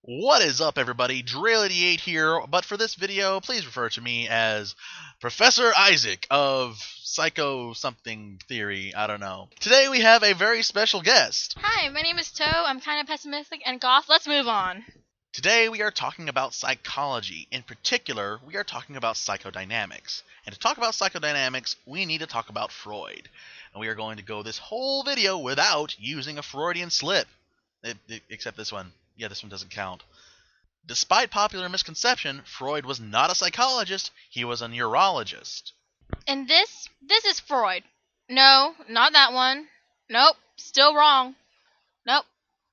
What is up, everybody? Drayle88 here, but for this video, please refer to me as Professor Isaac of Psycho something theory, I don't know. Today we have a very special guest. Hi, my name is Toe. I'm kind of pessimistic and goth. Let's move on. Today we are talking about psychology. In particular, we are talking about psychodynamics. And to talk about psychodynamics, we need to talk about Freud. And we are going to go this whole video without using a Freudian slip. Except this one. Yeah, this one doesn't count. Despite popular misconception, Freud was not a psychologist, he was a neurologist. And this is Freud. No, not that one. Nope, still wrong. Nope.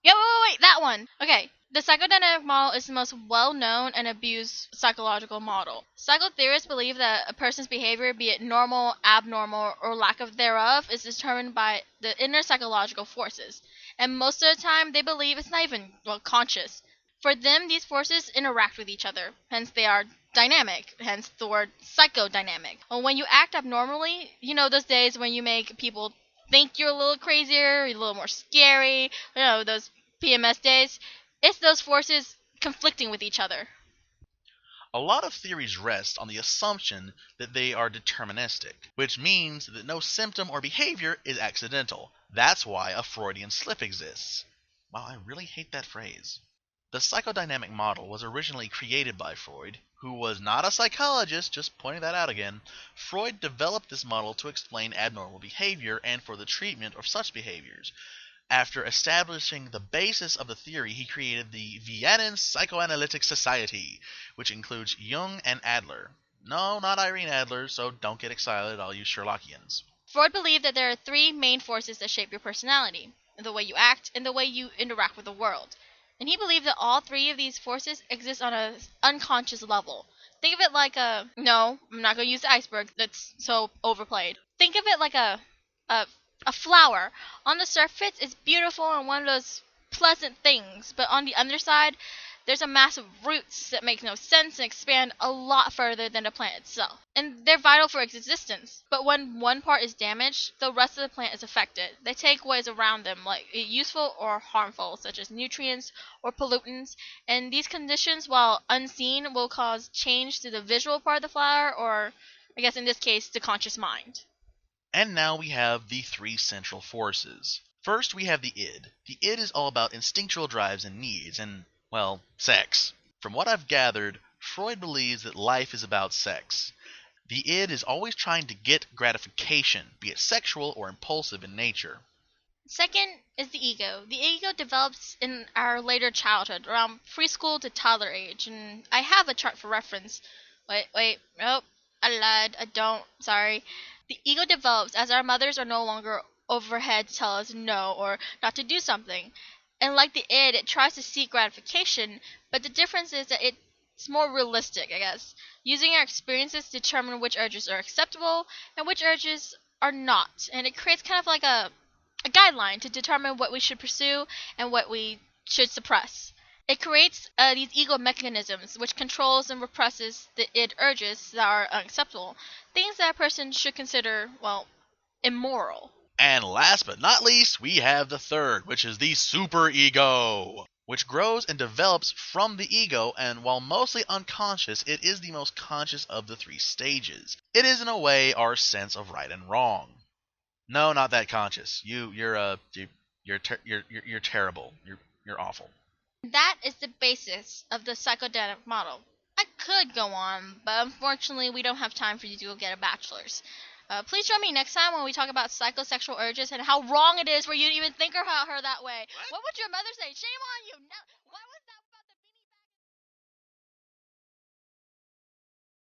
Yeah, wait, that one. Okay, the psychodynamic model is the most well-known and abused psychological model. Psychotheorists believe that a person's behavior, be it normal, abnormal, or lack of thereof, is determined by the inner psychological forces. And most of the time, they believe it's not even, conscious. For them, these forces interact with each other, hence they are dynamic, hence the word psychodynamic. When you act abnormally, you know those days when you make people think you're a little crazier, you're a little more scary, those PMS days, it's those forces conflicting with each other. A lot of theories rest on the assumption that they are deterministic, which means that no symptom or behavior is accidental. That's why a Freudian slip exists. Wow, I really hate that phrase. The psychodynamic model was originally created by Freud, who was not a psychologist, just pointing that out again. Freud developed this model to explain abnormal behavior and for the treatment of such behaviors. After establishing the basis of the theory, he created the Vienna Psychoanalytic Society, which includes Jung and Adler. No, not Irene Adler, so don't get excited, I'll use Sherlockians. Freud believed that there are three main forces that shape your personality: the way you act and the way you interact with the world. And he believed that all three of these forces exist on an unconscious level. Think of it like no, I'm not going to use the iceberg, that's so overplayed. Think of it like a flower. On the surface, it's beautiful and one of those pleasant things, but on the underside, there's a mass of roots that make no sense and expand a lot further than the plant itself. And they're vital for its existence. But when one part is damaged, the rest of the plant is affected. They take what is around them, like useful or harmful, such as nutrients or pollutants. And these conditions, while unseen, will cause change to the visual part of the flower, or I guess in this case, the conscious mind. And now we have the three central forces. First, we have the id. The id is all about instinctual drives and needs, and, well, sex. From what I've gathered, Freud believes that life is about sex. The id is always trying to get gratification, be it sexual or impulsive in nature. Second is the ego. The ego develops in our later childhood, around preschool to toddler age, and I have a chart for reference. Nope, I lied, I don't, sorry. The ego develops as our mothers are no longer overhead to tell us no or not to do something. And like the id, it tries to seek gratification, but the difference is that it's more realistic, I guess, using our experiences to determine which urges are acceptable and which urges are not. And it creates kind of like a guideline to determine what we should pursue and what we should suppress. It creates these ego mechanisms which controls and represses the id urges that are unacceptable, things that a person should consider, immoral. And last but not least, we have the third, which is the superego, which grows and develops from the ego, and while mostly unconscious, it is the most conscious of the three stages. It is in a way our sense of right and wrong. No, not that conscious. You're terrible. You're awful. That is the basis of the psychodynamic model. I could go on, but unfortunately we don't have time for you to go get a bachelor's. Please join me next time when we talk about psychosexual urges and how wrong it is for you to even think about her that way. What would your mother say? Shame on you! No!